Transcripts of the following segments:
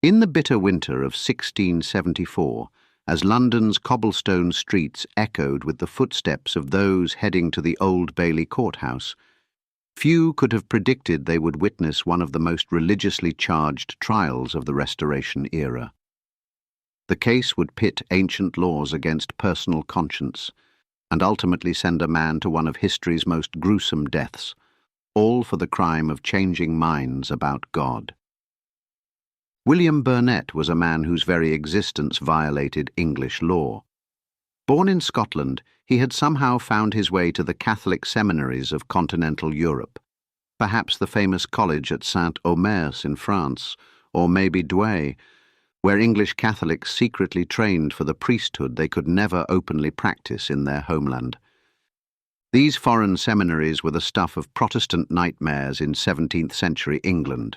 In the bitter winter of 1674, as London's cobblestone streets echoed with the footsteps of those heading to the Old Bailey courthouse, few could have predicted they would witness one of the most religiously charged trials of the Restoration era. The case would pit ancient laws against personal conscience, and ultimately send a man to one of history's most gruesome deaths, all for the crime of changing minds about God. William Burnet was a man whose very existence violated English law. Born in Scotland, he had somehow found his way to the Catholic seminaries of continental Europe, perhaps the famous college at Saint-Omer's in France, or maybe Douai, where English Catholics secretly trained for the priesthood they could never openly practice in their homeland. These foreign seminaries were the stuff of Protestant nightmares in 17th century England.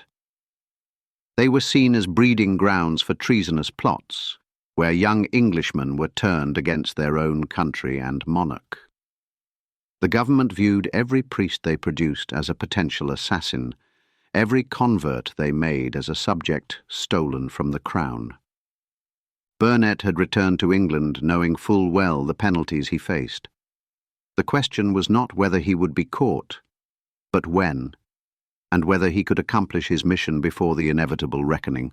They were seen as breeding grounds for treasonous plots, where young Englishmen were turned against their own country and monarch. The government viewed every priest they produced as a potential assassin, every convert they made as a subject stolen from the crown. Burnet had returned to England knowing full well the penalties he faced. The question was not whether he would be caught, but when, and whether he could accomplish his mission before the inevitable reckoning.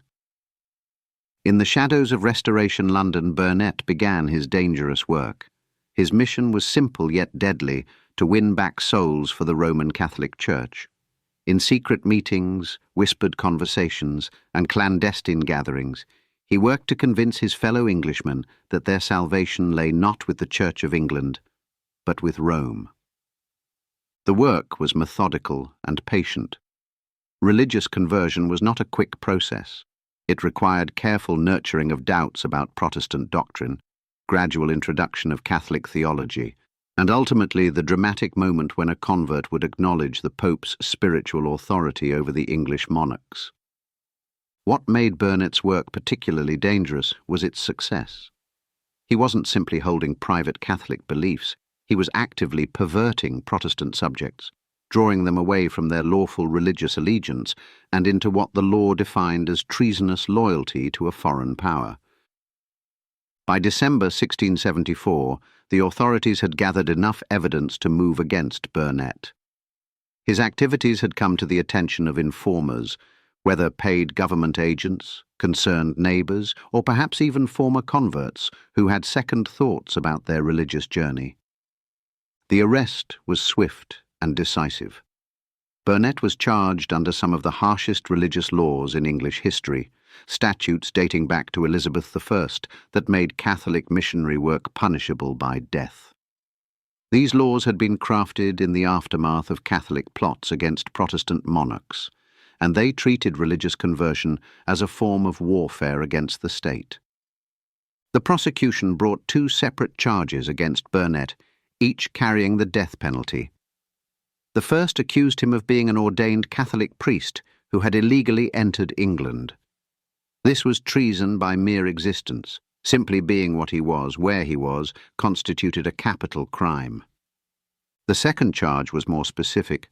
In the shadows of Restoration London, Burnet began his dangerous work. His mission was simple yet deadly: to win back souls for the Roman Catholic Church. In secret meetings, whispered conversations, and clandestine gatherings, he worked to convince his fellow Englishmen that their salvation lay not with the Church of England, but with Rome. The work was methodical and patient. Religious conversion was not a quick process. It required careful nurturing of doubts about Protestant doctrine, gradual introduction of Catholic theology, and ultimately the dramatic moment when a convert would acknowledge the Pope's spiritual authority over the English monarchs. What made Burnet's work particularly dangerous was its success. He wasn't simply holding private Catholic beliefs, he was actively perverting Protestant subjects, drawing them away from their lawful religious allegiance and into what the law defined as treasonous loyalty to a foreign power. By December 1674, the authorities had gathered enough evidence to move against Burnet. His activities had come to the attention of informers, whether paid government agents, concerned neighbours, or perhaps even former converts who had second thoughts about their religious journey. The arrest was swift and decisive. Burnet was charged under some of the harshest religious laws in English history, statutes dating back to Elizabeth I that made Catholic missionary work punishable by death. These laws had been crafted in the aftermath of Catholic plots against Protestant monarchs, and they treated religious conversion as a form of warfare against the state. The prosecution brought two separate charges against Burnet, each carrying the death penalty. The first accused him of being an ordained Catholic priest who had illegally entered England. This was treason by mere existence. Simply being what he was, where he was, constituted a capital crime. The second charge was more specific,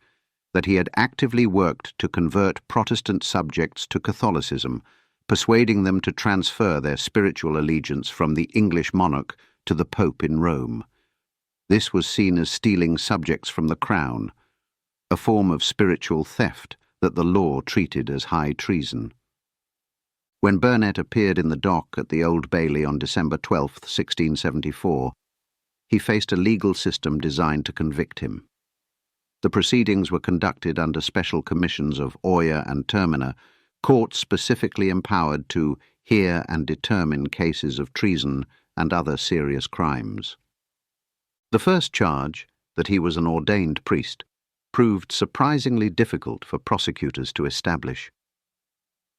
that he had actively worked to convert Protestant subjects to Catholicism, persuading them to transfer their spiritual allegiance from the English monarch to the Pope in Rome. This was seen as stealing subjects from the crown, a form of spiritual theft that the law treated as high treason. When Burnet appeared in the dock at the Old Bailey on December 12, 1674, he faced a legal system designed to convict him. The proceedings were conducted under special commissions of Oyer and Terminer, courts specifically empowered to hear and determine cases of treason and other serious crimes. The first charge, that he was an ordained priest, proved surprisingly difficult for prosecutors to establish.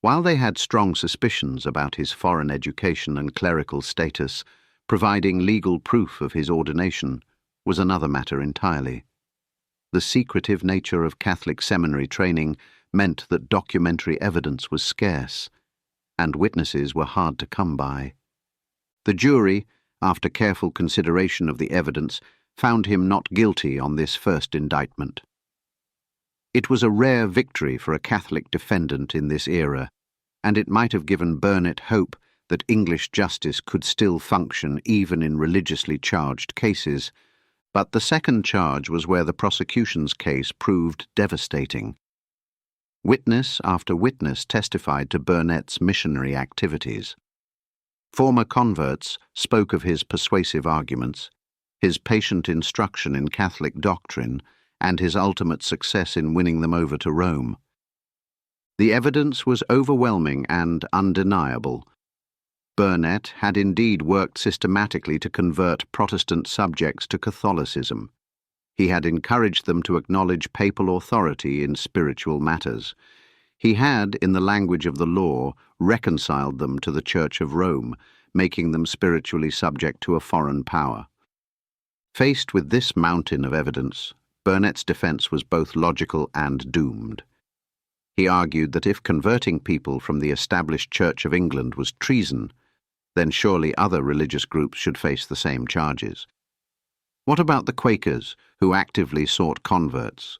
While they had strong suspicions about his foreign education and clerical status, providing legal proof of his ordination was another matter entirely. The secretive nature of Catholic seminary training meant that documentary evidence was scarce, and witnesses were hard to come by. The jury, after careful consideration of the evidence, found him not guilty on this first indictment. It was a rare victory for a Catholic defendant in this era, and it might have given Burnet hope that English justice could still function even in religiously charged cases. But the second charge was where the prosecution's case proved devastating. Witness after witness testified to Burnet's missionary activities. Former converts spoke of his persuasive arguments, his patient instruction in Catholic doctrine, and his ultimate success in winning them over to Rome. The evidence was overwhelming and undeniable. Burnet had indeed worked systematically to convert Protestant subjects to Catholicism. He had encouraged them to acknowledge papal authority in spiritual matters. He had, in the language of the law, reconciled them to the Church of Rome, making them spiritually subject to a foreign power. Faced with this mountain of evidence, Burnet's defense was both logical and doomed. He argued that if converting people from the established Church of England was treason, then surely other religious groups should face the same charges. What about the Quakers, who actively sought converts?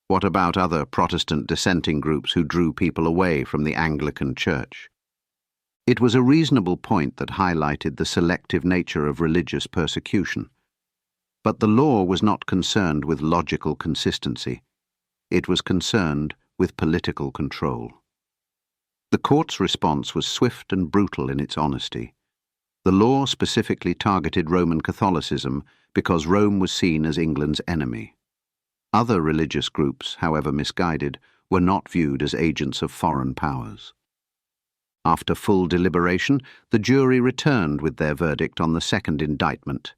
What about other Protestant dissenting groups who drew people away from the Anglican Church? It was a reasonable point that highlighted the selective nature of religious persecution. But the law was not concerned with logical consistency. It was concerned with political control. The court's response was swift and brutal in its honesty. The law specifically targeted Roman Catholicism because Rome was seen as England's enemy. Other religious groups, however misguided, were not viewed as agents of foreign powers. After full deliberation, the jury returned with their verdict on the second indictment: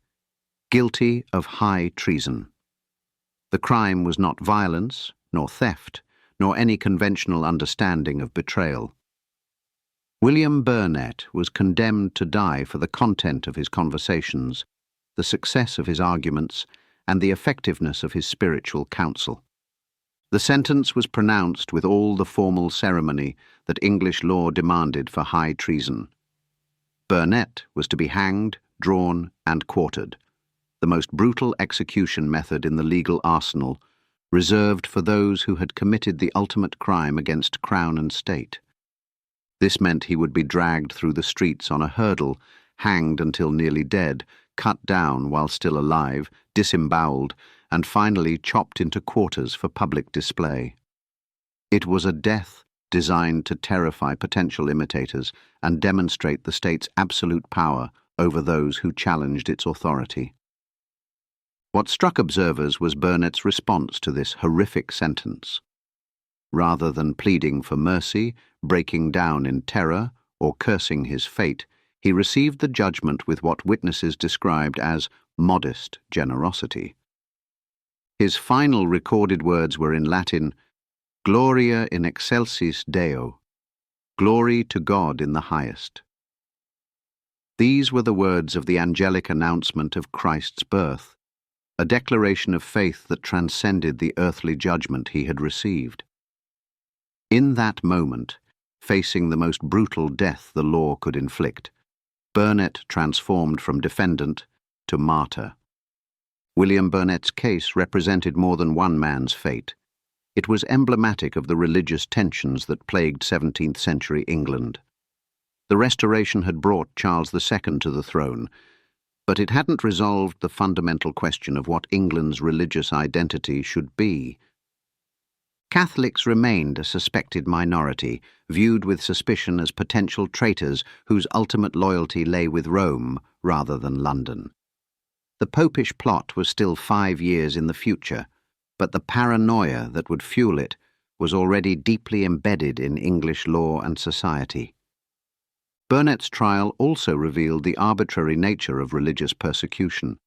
guilty of high treason. The crime was not violence, nor theft, nor any conventional understanding of betrayal. William Burnet was condemned to die for the content of his conversations, the success of his arguments, and the effectiveness of his spiritual counsel. The sentence was pronounced with all the formal ceremony that English law demanded for high treason. Burnet was to be hanged, drawn, and quartered, the most brutal execution method in the legal arsenal, reserved for those who had committed the ultimate crime against crown and state. This meant he would be dragged through the streets on a hurdle, hanged until nearly dead, cut down while still alive, disemboweled, and finally chopped into quarters for public display. It was a death designed to terrify potential imitators and demonstrate the state's absolute power over those who challenged its authority. What struck observers was Burnet's response to this horrific sentence. Rather than pleading for mercy, breaking down in terror, or cursing his fate, he received the judgment with what witnesses described as modest generosity. His final recorded words were in Latin, "Gloria in excelsis Deo," glory to God in the highest. These were the words of the angelic announcement of Christ's birth, a declaration of faith that transcended the earthly judgment he had received. In that moment, facing the most brutal death the law could inflict, Burnet transformed from defendant to martyr. William Burnet's case represented more than one man's fate. It was emblematic of the religious tensions that plagued 17th century England. The Restoration had brought Charles II to the throne, but it hadn't resolved the fundamental question of what England's religious identity should be. Catholics remained a suspected minority, viewed with suspicion as potential traitors whose ultimate loyalty lay with Rome rather than London. The popish plot was still 5 years in the future, but the paranoia that would fuel it was already deeply embedded in English law and society. Burnet's trial also revealed the arbitrary nature of religious persecution.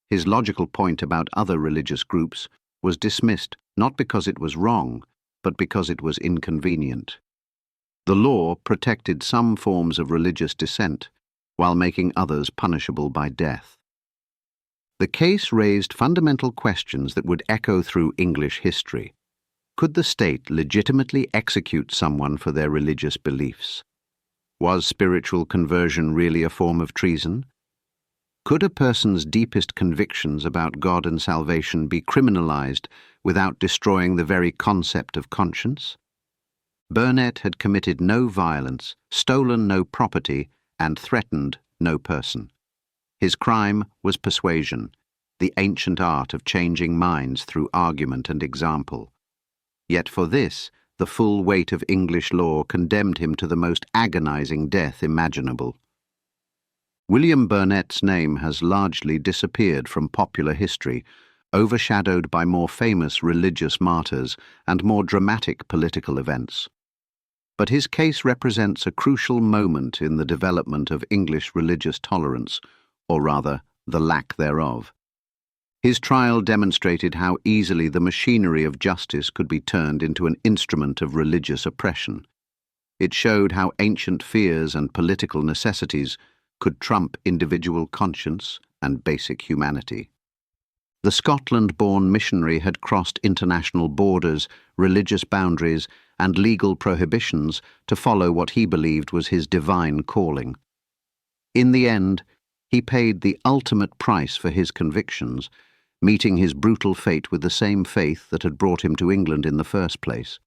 His logical point about other religious groups was dismissed not because it was wrong, but because it was inconvenient. The law protected some forms of religious dissent, while making others punishable by death. The case raised fundamental questions that would echo through English history. Could the state legitimately execute someone for their religious beliefs? Was spiritual conversion really a form of treason? Could a person's deepest convictions about God and salvation be criminalized without destroying the very concept of conscience? Burnet had committed no violence, stolen no property, and threatened no person. His crime was persuasion, the ancient art of changing minds through argument and example. Yet for this, the full weight of English law condemned him to the most agonizing death imaginable. William Burnet's name has largely disappeared from popular history, overshadowed by more famous religious martyrs and more dramatic political events. But his case represents a crucial moment in the development of English religious tolerance, or rather, the lack thereof. His trial demonstrated how easily the machinery of justice could be turned into an instrument of religious oppression. It showed how ancient fears and political necessities could trump individual conscience and basic humanity. The Scotland-born missionary had crossed international borders, religious boundaries, and legal prohibitions to follow what he believed was his divine calling. In the end, he paid the ultimate price for his convictions, meeting his brutal fate with the same faith that had brought him to England in the first place.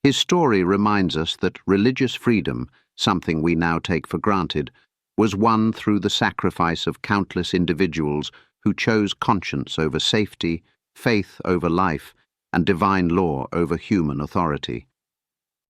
His story reminds us that religious freedom, something we now take for granted, was won through the sacrifice of countless individuals who chose conscience over safety, faith over life, and divine law over human authority.